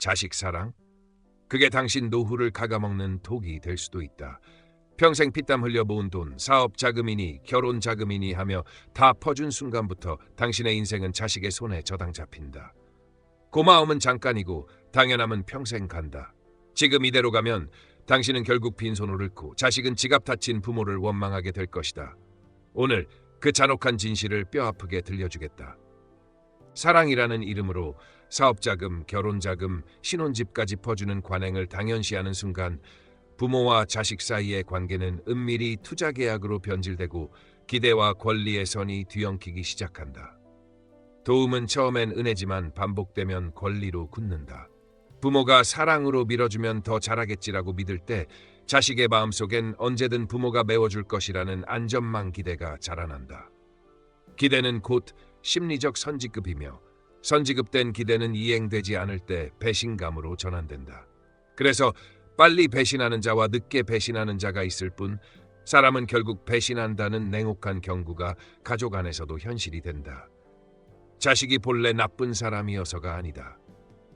자식 사랑? 그게 당신 노후를 갉아먹는 독이 될 수도 있다. 평생 피땀 흘려 모은 돈, 사업 자금이니 결혼 자금이니 하며 다 퍼준 순간부터 당신의 인생은 자식의 손에 저당 잡힌다. 고마움은 잠깐이고 당연함은 평생 간다. 지금 이대로 가면 당신은 결국 빈손을 잃고 자식은 지갑 다친 부모를 원망하게 될 것이다. 오늘 그 잔혹한 진실을 뼈아프게 들려주겠다. 사랑이라는 이름으로 사업자금, 결혼자금, 신혼집까지 퍼주는 관행을 당연시하는 순간 부모와 자식 사이의 관계는 은밀히 투자 계약으로 변질되고 기대와 권리의 선이 뒤엉키기 시작한다. 도움은 처음엔 은혜지만 반복되면 권리로 굳는다. 부모가 사랑으로 밀어주면 더 잘하겠지라고 믿을 때 자식의 마음속엔 언제든 부모가 메워줄 것이라는 안전망 기대가 자라난다. 기대는 곧 심리적 선지급이며 선지급된 기대는 이행되지 않을 때 배신감으로 전환된다. 그래서 빨리 배신하는 자와 늦게 배신하는 자가 있을 뿐 사람은 결국 배신한다는 냉혹한 경구가 가족 안에서도 현실이 된다. 자식이 본래 나쁜 사람이어서가 아니다.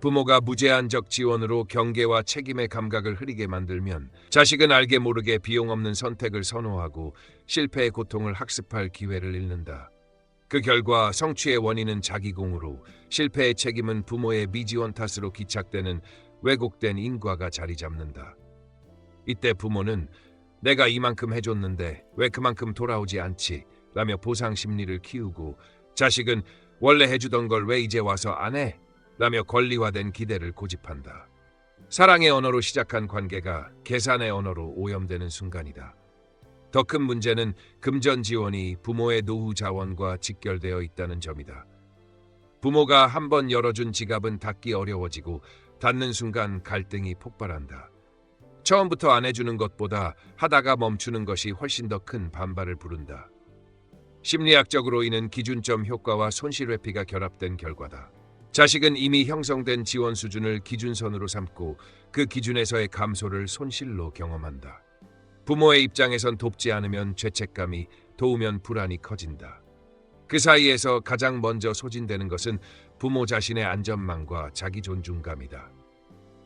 부모가 무제한적 지원으로 경계와 책임의 감각을 흐리게 만들면 자식은 알게 모르게 비용 없는 선택을 선호하고 실패의 고통을 학습할 기회를 잃는다. 그 결과 성취의 원인은 자기공으로 실패의 책임은 부모의 미지원 탓으로 기착되는 왜곡된 인과가 자리 잡는다. 이때 부모는 내가 이만큼 해줬는데 왜 그만큼 돌아오지 않지? 라며 보상 심리를 키우고 자식은 원래 해주던 걸 왜 이제 와서 안 해? 라며 권리화된 기대를 고집한다. 사랑의 언어로 시작한 관계가 계산의 언어로 오염되는 순간이다. 더 큰 문제는 금전 지원이 부모의 노후 자원과 직결되어 있다는 점이다. 부모가 한번 열어준 지갑은 닫기 어려워지고 닫는 순간 갈등이 폭발한다. 처음부터 안 해주는 것보다 하다가 멈추는 것이 훨씬 더 큰 반발을 부른다. 심리학적으로 이는 기준점 효과와 손실 회피가 결합된 결과다. 자식은 이미 형성된 지원 수준을 기준선으로 삼고 그 기준에서의 감소를 손실로 경험한다. 부모의 입장에선 돕지 않으면 죄책감이, 도우면 불안이 커진다. 그 사이에서 가장 먼저 소진되는 것은 부모 자신의 안전망과 자기 존중감이다.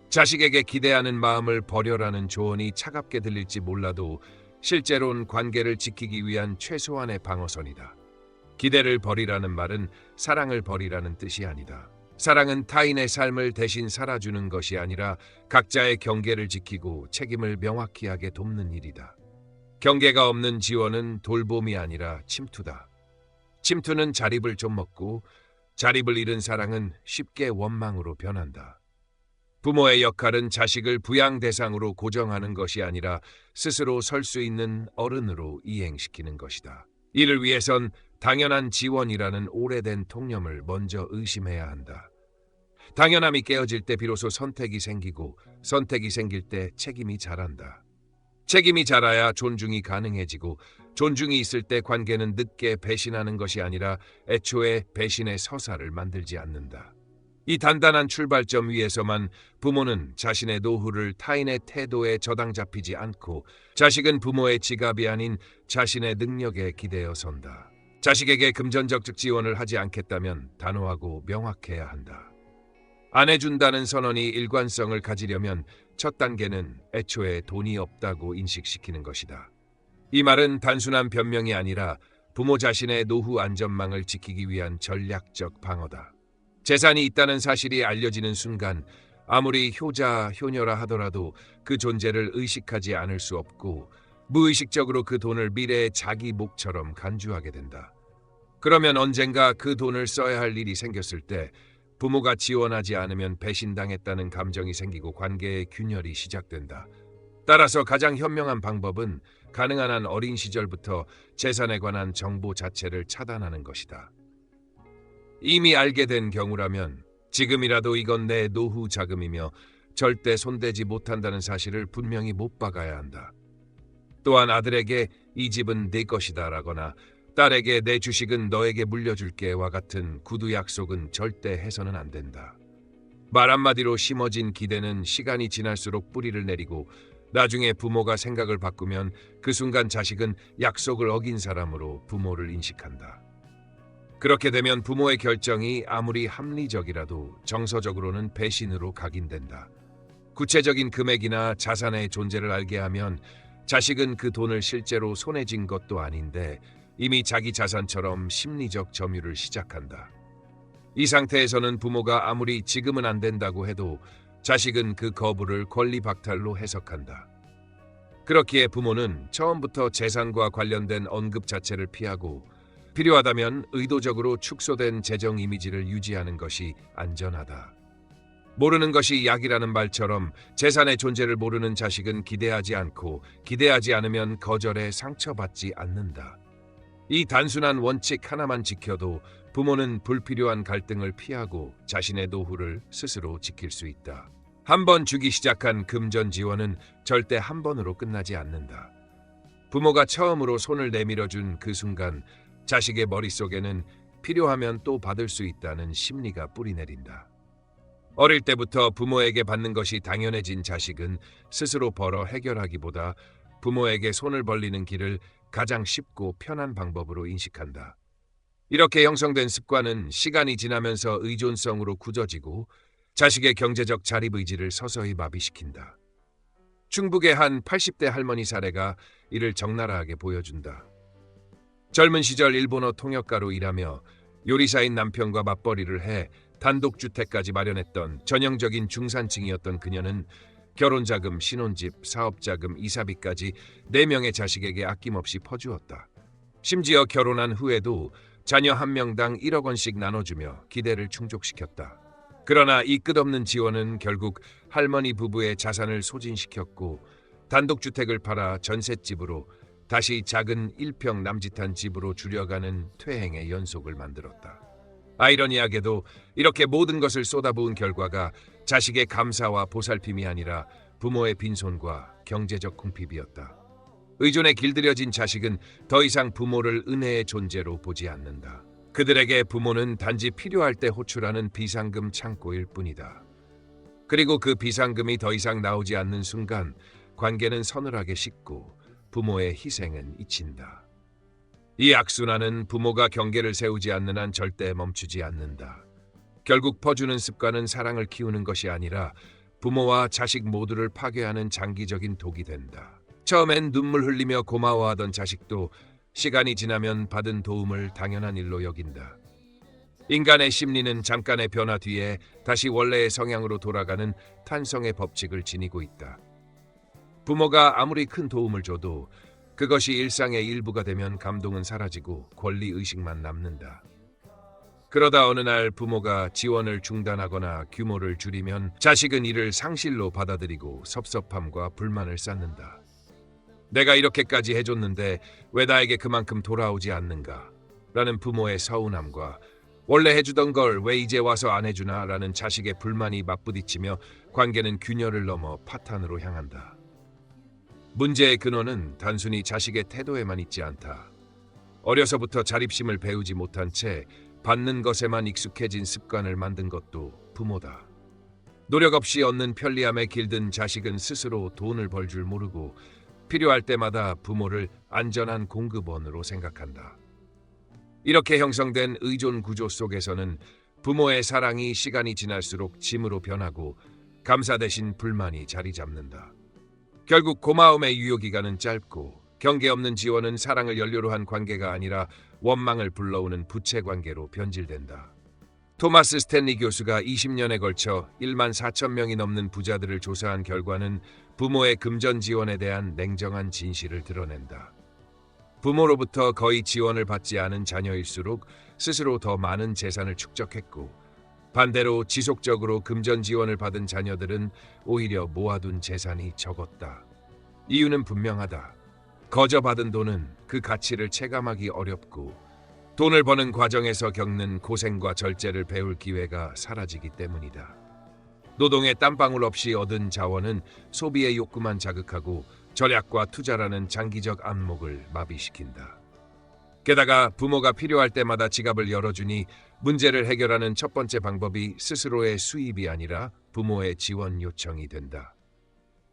자식에게 기대하는 마음을 버려라는 조언이 차갑게 들릴지 몰라도 실제로는 관계를 지키기 위한 최소한의 방어선이다. 기대를 버리라는 말은 사랑을 버리라는 뜻이 아니다. 사랑은 타인의 삶을 대신 살아주는 것이 아니라 각자의 경계를 지키고 책임을 명확히 하게 돕는 일이다. 경계가 없는 지원은 돌봄이 아니라 침투다. 침투는 자립을 좀 먹고 자립을 잃은 사랑은 쉽게 원망으로 변한다. 부모의 역할은 자식을 부양 대상으로 고정하는 것이 아니라 스스로 설 수 있는 어른으로 이행시키는 것이다. 이를 위해선 당연한 지원이라는 오래된 통념을 먼저 의심해야 한다. 당연함이 깨어질 때 비로소 선택이 생기고 선택이 생길 때 책임이 자란다. 책임이 자라야 존중이 가능해지고 존중이 있을 때 관계는 늦게 배신하는 것이 아니라 애초에 배신의 서사를 만들지 않는다. 이 단단한 출발점 위에서만 부모는 자신의 노후를 타인의 태도에 저당 잡히지 않고 자식은 부모의 지갑이 아닌 자신의 능력에 기대어 선다. 자식에게 금전적 지원을 하지 않겠다면 단호하고 명확해야 한다. 안 해준다는 선언이 일관성을 가지려면 첫 단계는 애초에 돈이 없다고 인식시키는 것이다. 이 말은 단순한 변명이 아니라 부모 자신의 노후 안전망을 지키기 위한 전략적 방어다. 재산이 있다는 사실이 알려지는 순간 아무리 효자, 효녀라 하더라도 그 존재를 의식하지 않을 수 없고 무의식적으로 그 돈을 미래의 자기 몫처럼 간주하게 된다. 그러면 언젠가 그 돈을 써야 할 일이 생겼을 때 부모가 지원하지 않으면 배신당했다는 감정이 생기고 관계의 균열이 시작된다. 따라서 가장 현명한 방법은 가능한 한 어린 시절부터 재산에 관한 정보 자체를 차단하는 것이다. 이미 알게 된 경우라면 지금이라도 이건 내 노후 자금이며 절대 손대지 못한다는 사실을 분명히 못 박아야 한다. 또한 아들에게 이 집은 네 것이다 라거나 딸에게 내 주식은 너에게 물려줄게와 같은 구두 약속은 절대 해서는 안 된다. 말 한마디로 심어진 기대는 시간이 지날수록 뿌리를 내리고 나중에 부모가 생각을 바꾸면 그 순간 자식은 약속을 어긴 사람으로 부모를 인식한다. 그렇게 되면 부모의 결정이 아무리 합리적이라도 정서적으로는 배신으로 각인된다. 구체적인 금액이나 자산의 존재를 알게 하면 자식은 그 돈을 실제로 손에 쥔 것도 아닌데 이미 자기 자산처럼 심리적 점유를 시작한다. 이 상태에서는 부모가 아무리 지금은 안 된다고 해도 자식은 그 거부를 권리 박탈로 해석한다. 그렇기에 부모는 처음부터 재산과 관련된 언급 자체를 피하고 필요하다면 의도적으로 축소된 재정 이미지를 유지하는 것이 안전하다. 모르는 것이 약이라는 말처럼 재산의 존재를 모르는 자식은 기대하지 않고 기대하지 않으면 거절에 상처받지 않는다. 이 단순한 원칙 하나만 지켜도 부모는 불필요한 갈등을 피하고 자신의 노후를 스스로 지킬 수 있다. 한 번 주기 시작한 금전 지원은 절대 한 번으로 끝나지 않는다. 부모가 처음으로 손을 내밀어준 그 순간 자식의 머릿속에는 필요하면 또 받을 수 있다는 심리가 뿌리내린다. 어릴 때부터 부모에게 받는 것이 당연해진 자식은 스스로 벌어 해결하기보다 부모에게 손을 벌리는 길을 가장 쉽고 편한 방법으로 인식한다. 이렇게 형성된 습관은 시간이 지나면서 의존성으로 굳어지고 자식의 경제적 자립의지를 서서히 마비시킨다. 충북의 한 80대 할머니 사례가 이를 적나라하게 보여준다. 젊은 시절 일본어 통역가로 일하며 요리사인 남편과 맞벌이를 해 단독주택까지 마련했던 전형적인 중산층이었던 그녀는 결혼자금, 신혼집, 사업자금, 이사비까지 4명의 자식에게 아낌없이 퍼주었다. 심지어 결혼한 후에도 자녀 한 명당 1억 원씩 나눠주며 기대를 충족시켰다. 그러나 이 끝없는 지원은 결국 할머니 부부의 자산을 소진시켰고 단독주택을 팔아 전셋집으로 다시 작은 1평 남짓한 집으로 줄여가는 퇴행의 연속을 만들었다. 아이러니하게도 이렇게 모든 것을 쏟아부은 결과가 자식의 감사와 보살핌이 아니라 부모의 빈손과 경제적 궁핍이었다. 의존에 길들여진 자식은 더 이상 부모를 은혜의 존재로 보지 않는다. 그들에게 부모는 단지 필요할 때 호출하는 비상금 창고일 뿐이다. 그리고 그 비상금이 더 이상 나오지 않는 순간 관계는 서늘하게 식고 부모의 희생은 잊힌다. 이 악순환은 부모가 경계를 세우지 않는 한 절대 멈추지 않는다. 결국 퍼주는 습관은 사랑을 키우는 것이 아니라 부모와 자식 모두를 파괴하는 장기적인 독이 된다. 처음엔 눈물 흘리며 고마워하던 자식도 시간이 지나면 받은 도움을 당연한 일로 여긴다. 인간의 심리는 잠깐의 변화 뒤에 다시 원래의 성향으로 돌아가는 탄성의 법칙을 지니고 있다. 부모가 아무리 큰 도움을 줘도 그것이 일상의 일부가 되면 감동은 사라지고 권리의식만 남는다. 그러다 어느 날 부모가 지원을 중단하거나 규모를 줄이면 자식은 이를 상실로 받아들이고 섭섭함과 불만을 쌓는다. 내가 이렇게까지 해줬는데 왜 나에게 그만큼 돌아오지 않는가? 라는 부모의 서운함과 원래 해주던 걸 왜 이제 와서 안 해주나? 라는 자식의 불만이 맞부딪히며 관계는 균열을 넘어 파탄으로 향한다. 문제의 근원은 단순히 자식의 태도에만 있지 않다. 어려서부터 자립심을 배우지 못한 채 받는 것에만 익숙해진 습관을 만든 것도 부모다. 노력 없이 얻는 편리함에 길든 자식은 스스로 돈을 벌 줄 모르고 필요할 때마다 부모를 안전한 공급원으로 생각한다. 이렇게 형성된 의존 구조 속에서는 부모의 사랑이 시간이 지날수록 짐으로 변하고 감사 대신 불만이 자리 잡는다. 결국 고마움의 유효기간은 짧고 경계 없는 지원은 사랑을 연료로 한 관계가 아니라 원망을 불러오는 부채 관계로 변질된다. 토마스 스탠리 교수가 20년에 걸쳐 1만 4천 명이 넘는 부자들을 조사한 결과는 부모의 금전 지원에 대한 냉정한 진실을 드러낸다. 부모로부터 거의 지원을 받지 않은 자녀일수록 스스로 더 많은 재산을 축적했고 반대로 지속적으로 금전 지원을 받은 자녀들은 오히려 모아둔 재산이 적었다. 이유는 분명하다. 거저 받은 돈은 그 가치를 체감하기 어렵고 돈을 버는 과정에서 겪는 고생과 절제를 배울 기회가 사라지기 때문이다. 노동의 땀방울 없이 얻은 자원은 소비의 욕구만 자극하고 절약과 투자라는 장기적 안목을 마비시킨다. 게다가 부모가 필요할 때마다 지갑을 열어주니 문제를 해결하는 첫 번째 방법이 스스로의 수입이 아니라 부모의 지원 요청이 된다.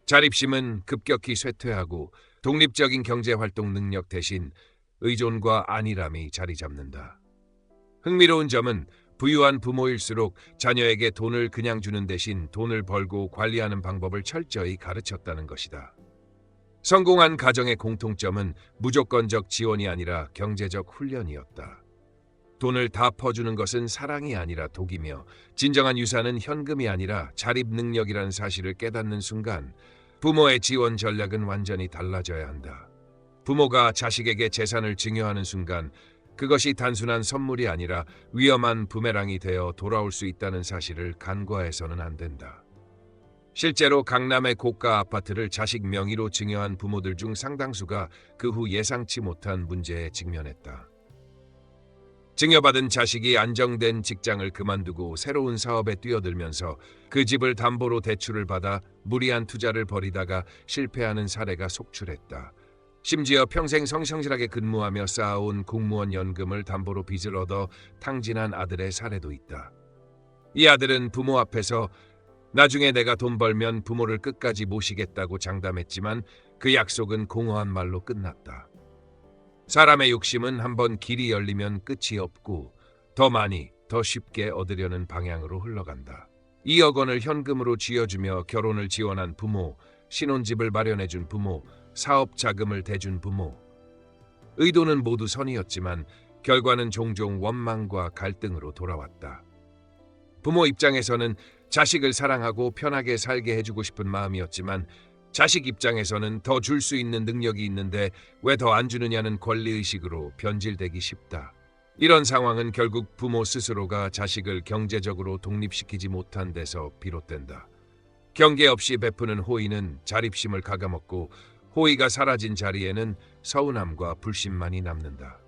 자립심은 급격히 쇠퇴하고 독립적인 경제활동 능력 대신 의존과 안일함이 자리 잡는다. 흥미로운 점은 부유한 부모일수록 자녀에게 돈을 그냥 주는 대신 돈을 벌고 관리하는 방법을 철저히 가르쳤다는 것이다. 성공한 가정의 공통점은 무조건적 지원이 아니라 경제적 훈련이었다. 돈을 다 퍼주는 것은 사랑이 아니라 독이며 진정한 유산은 현금이 아니라 자립 능력이라는 사실을 깨닫는 순간 부모의 지원 전략은 완전히 달라져야 한다. 부모가 자식에게 재산을 증여하는 순간 그것이 단순한 선물이 아니라 위험한 부메랑이 되어 돌아올 수 있다는 사실을 간과해서는 안 된다. 실제로 강남의 고가 아파트를 자식 명의로 증여한 부모들 중 상당수가 그 후 예상치 못한 문제에 직면했다. 증여받은 자식이 안정된 직장을 그만두고 새로운 사업에 뛰어들면서 그 집을 담보로 대출을 받아 무리한 투자를 벌이다가 실패하는 사례가 속출했다. 심지어 평생 성실하게 근무하며 쌓아온 공무원 연금을 담보로 빚을 얻어 탕진한 아들의 사례도 있다. 이 아들은 부모 앞에서 나중에 내가 돈 벌면 부모를 끝까지 모시겠다고 장담했지만 그 약속은 공허한 말로 끝났다. 사람의 욕심은 한번 길이 열리면 끝이 없고 더 많이, 더 쉽게 얻으려는 방향으로 흘러간다. 2억 원을 현금으로 쥐어주며 결혼을 지원한 부모, 신혼집을 마련해준 부모, 사업 자금을 대준 부모. 의도는 모두 선이었지만 결과는 종종 원망과 갈등으로 돌아왔다. 부모 입장에서는 자식을 사랑하고 편하게 살게 해주고 싶은 마음이었지만 자식 입장에서는 더 줄 수 있는 능력이 있는데 왜 더 안 주느냐는 권리의식으로 변질되기 쉽다. 이런 상황은 결국 부모 스스로가 자식을 경제적으로 독립시키지 못한 데서 비롯된다. 경계 없이 베푸는 호의는 자립심을 갉아먹고 호의가 사라진 자리에는 서운함과 불신만이 남는다.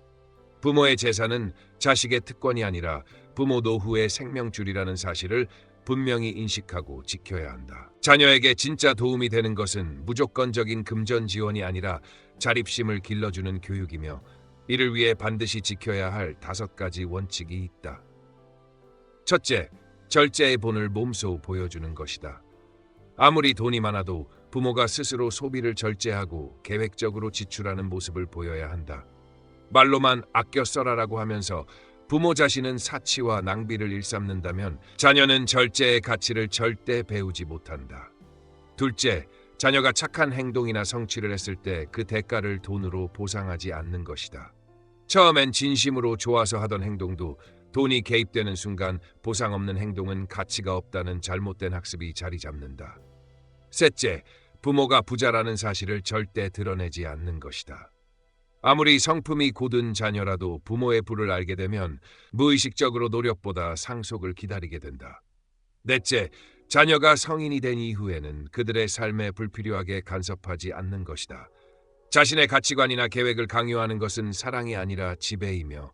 부모의 재산은 자식의 특권이 아니라 부모 노후의 생명줄이라는 사실을 분명히 인식하고 지켜야 한다. 자녀에게 진짜 도움이 되는 것은 무조건적인 금전 지원이 아니라 자립심을 길러주는 교육이며 이를 위해 반드시 지켜야 할 5가지 원칙이 있다. 첫째, 절제의 본을 몸소 보여주는 것이다. 아무리 돈이 많아도 부모가 스스로 소비를 절제하고 계획적으로 지출하는 모습을 보여야 한다. 말로만 아껴 써라라고 하면서 부모 자신은 사치와 낭비를 일삼는다면 자녀는 절제의 가치를 절대 배우지 못한다. 둘째, 자녀가 착한 행동이나 성취를 했을 때 그 대가를 돈으로 보상하지 않는 것이다. 처음엔 진심으로 좋아서 하던 행동도 돈이 개입되는 순간 보상 없는 행동은 가치가 없다는 잘못된 학습이 자리 잡는다. 셋째, 부모가 부자라는 사실을 절대 드러내지 않는 것이다. 아무리 성품이 고든 자녀라도 부모의 부를 알게 되면 무의식적으로 노력보다 상속을 기다리게 된다. 넷째, 자녀가 성인이 된 이후에는 그들의 삶에 불필요하게 간섭하지 않는 것이다. 자신의 가치관이나 계획을 강요하는 것은 사랑이 아니라 지배이며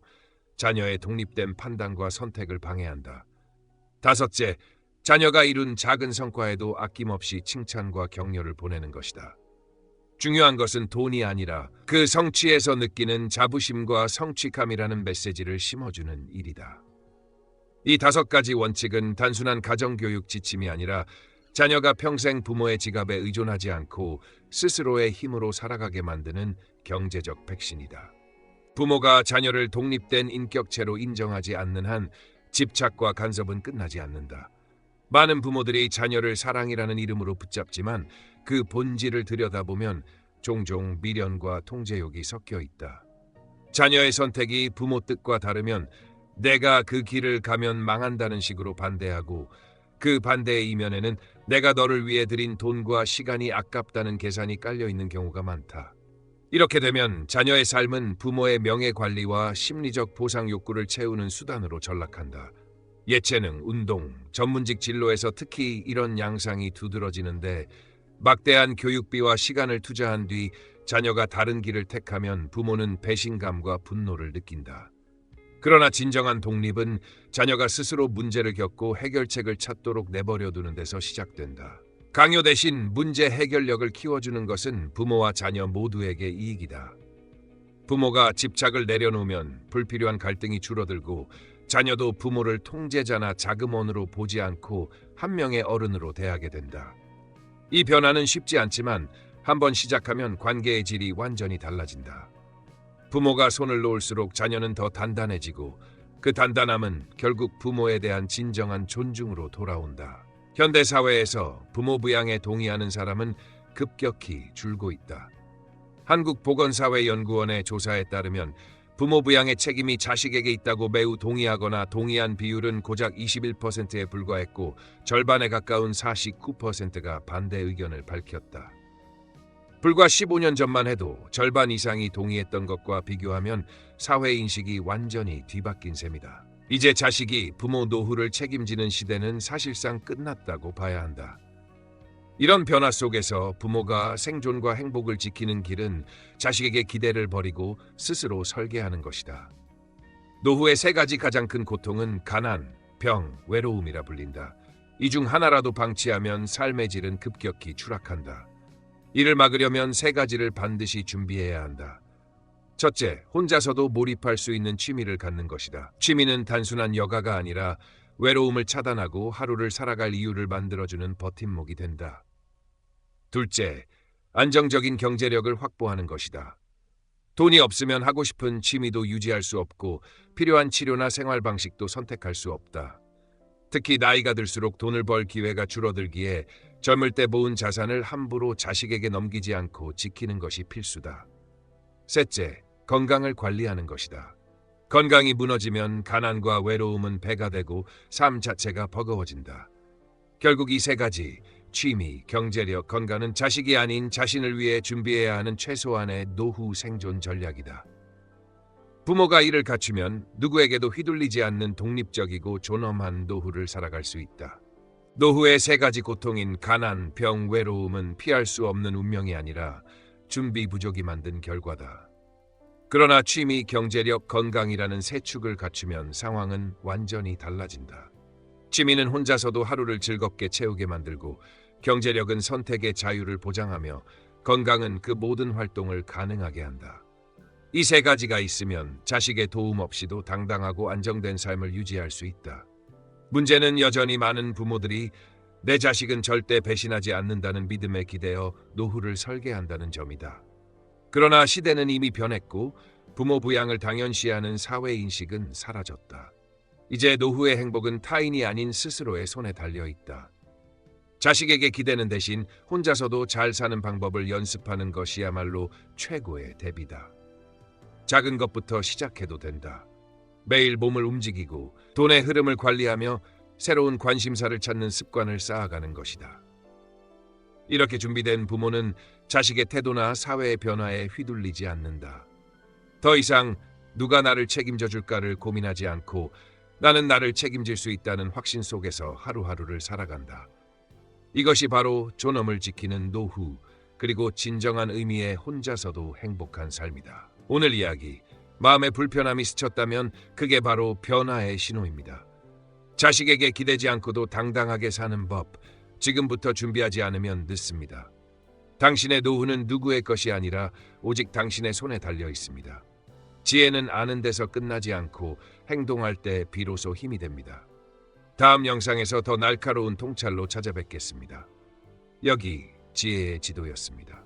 자녀의 독립된 판단과 선택을 방해한다. 다섯째, 자녀가 이룬 작은 성과에도 아낌없이 칭찬과 격려를 보내는 것이다. 중요한 것은 돈이 아니라 그 성취에서 느끼는 자부심과 성취감이라는 메시지를 심어주는 일이다. 이 5가지 원칙은 단순한 가정교육 지침이 아니라 자녀가 평생 부모의 지갑에 의존하지 않고 스스로의 힘으로 살아가게 만드는 경제적 백신이다. 부모가 자녀를 독립된 인격체로 인정하지 않는 한 집착과 간섭은 끝나지 않는다. 많은 부모들이 자녀를 사랑이라는 이름으로 붙잡지만 그 본질을 들여다보면 종종 미련과 통제욕이 섞여 있다. 자녀의 선택이 부모 뜻과 다르면 내가 그 길을 가면 망한다는 식으로 반대하고 그 반대의 이면에는 내가 너를 위해 들인 돈과 시간이 아깝다는 계산이 깔려 있는 경우가 많다. 이렇게 되면 자녀의 삶은 부모의 명예관리와 심리적 보상 욕구를 채우는 수단으로 전락한다. 예체능, 운동, 전문직 진로에서 특히 이런 양상이 두드러지는데 막대한 교육비와 시간을 투자한 뒤 자녀가 다른 길을 택하면 부모는 배신감과 분노를 느낀다. 그러나 진정한 독립은 자녀가 스스로 문제를 겪고 해결책을 찾도록 내버려두는 데서 시작된다. 강요 대신 문제 해결력을 키워주는 것은 부모와 자녀 모두에게 이익이다. 부모가 집착을 내려놓으면 불필요한 갈등이 줄어들고 자녀도 부모를 통제자나 자금원으로 보지 않고 한 명의 어른으로 대하게 된다. 이 변화는 쉽지 않지만 한번 시작하면 관계의 질이 완전히 달라진다. 부모가 손을 놓을수록 자녀는 더 단단해지고 그 단단함은 결국 부모에 대한 진정한 존중으로 돌아온다. 현대 사회에서 부모 부양에 동의하는 사람은 급격히 줄고 있다. 한국보건사회연구원의 조사에 따르면 부모 부양의 책임이 자식에게 있다고 매우 동의하거나 동의한 비율은 고작 21%에 불과했고 절반에 가까운 49%가 반대 의견을 밝혔다. 불과 15년 전만 해도 절반 이상이 동의했던 것과 비교하면 사회 인식이 완전히 뒤바뀐 셈이다. 이제 자식이 부모 노후를 책임지는 시대는 사실상 끝났다고 봐야 한다. 이런 변화 속에서 부모가 생존과 행복을 지키는 길은 자식에게 기대를 버리고 스스로 설계하는 것이다. 노후의 세 가지 가장 큰 고통은 가난, 병, 외로움이라 불린다. 이 중 하나라도 방치하면 삶의 질은 급격히 추락한다. 이를 막으려면 세 가지를 반드시 준비해야 한다. 첫째, 혼자서도 몰입할 수 있는 취미를 갖는 것이다. 취미는 단순한 여가가 아니라 외로움을 차단하고 하루를 살아갈 이유를 만들어주는 버팀목이 된다. 둘째, 안정적인 경제력을 확보하는 것이다. 돈이 없으면 하고 싶은 취미도 유지할 수 없고 필요한 치료나 생활 방식도 선택할 수 없다. 특히 나이가 들수록 돈을 벌 기회가 줄어들기에 젊을 때 모은 자산을 함부로 자식에게 넘기지 않고 지키는 것이 필수다. 셋째, 건강을 관리하는 것이다. 건강이 무너지면 가난과 외로움은 배가 되고 삶 자체가 버거워진다. 결국 이 세 가지, 취미, 경제력, 건강은 자식이 아닌 자신을 위해 준비해야 하는 최소한의 노후 생존 전략이다. 부모가 이를 갖추면 누구에게도 휘둘리지 않는 독립적이고 존엄한 노후를 살아갈 수 있다. 노후의 세 가지 고통인 가난, 병, 외로움은 피할 수 없는 운명이 아니라 준비 부족이 만든 결과다. 그러나 취미, 경제력, 건강이라는 세 축을 갖추면 상황은 완전히 달라진다. 취미는 혼자서도 하루를 즐겁게 채우게 만들고 경제력은 선택의 자유를 보장하며 건강은 그 모든 활동을 가능하게 한다. 이 세 가지가 있으면 자식의 도움 없이도 당당하고 안정된 삶을 유지할 수 있다. 문제는 여전히 많은 부모들이 내 자식은 절대 배신하지 않는다는 믿음에 기대어 노후를 설계한다는 점이다. 그러나 시대는 이미 변했고 부모 부양을 당연시하는 사회인식은 사라졌다. 이제 노후의 행복은 타인이 아닌 스스로의 손에 달려 있다. 자식에게 기대는 대신 혼자서도 잘 사는 방법을 연습하는 것이야말로 최고의 대비다. 작은 것부터 시작해도 된다. 매일 몸을 움직이고 돈의 흐름을 관리하며 새로운 관심사를 찾는 습관을 쌓아가는 것이다. 이렇게 준비된 부모는 자식의 태도나 사회의 변화에 휘둘리지 않는다. 더 이상 누가 나를 책임져 줄까를 고민하지 않고 나는 나를 책임질 수 있다는 확신 속에서 하루하루를 살아간다. 이것이 바로 존엄을 지키는 노후, 그리고 진정한 의미의 혼자서도 행복한 삶이다. 오늘 이야기, 마음에 불편함이 스쳤다면 그게 바로 변화의 신호입니다. 자식에게 기대지 않고도 당당하게 사는 법, 지금부터 준비하지 않으면 늦습니다. 당신의 노후는 누구의 것이 아니라 오직 당신의 손에 달려 있습니다. 지혜는 아는 데서 끝나지 않고 행동할 때 비로소 힘이 됩니다. 다음 영상에서 더 날카로운 통찰로 찾아뵙겠습니다. 여기 지혜의 지도였습니다.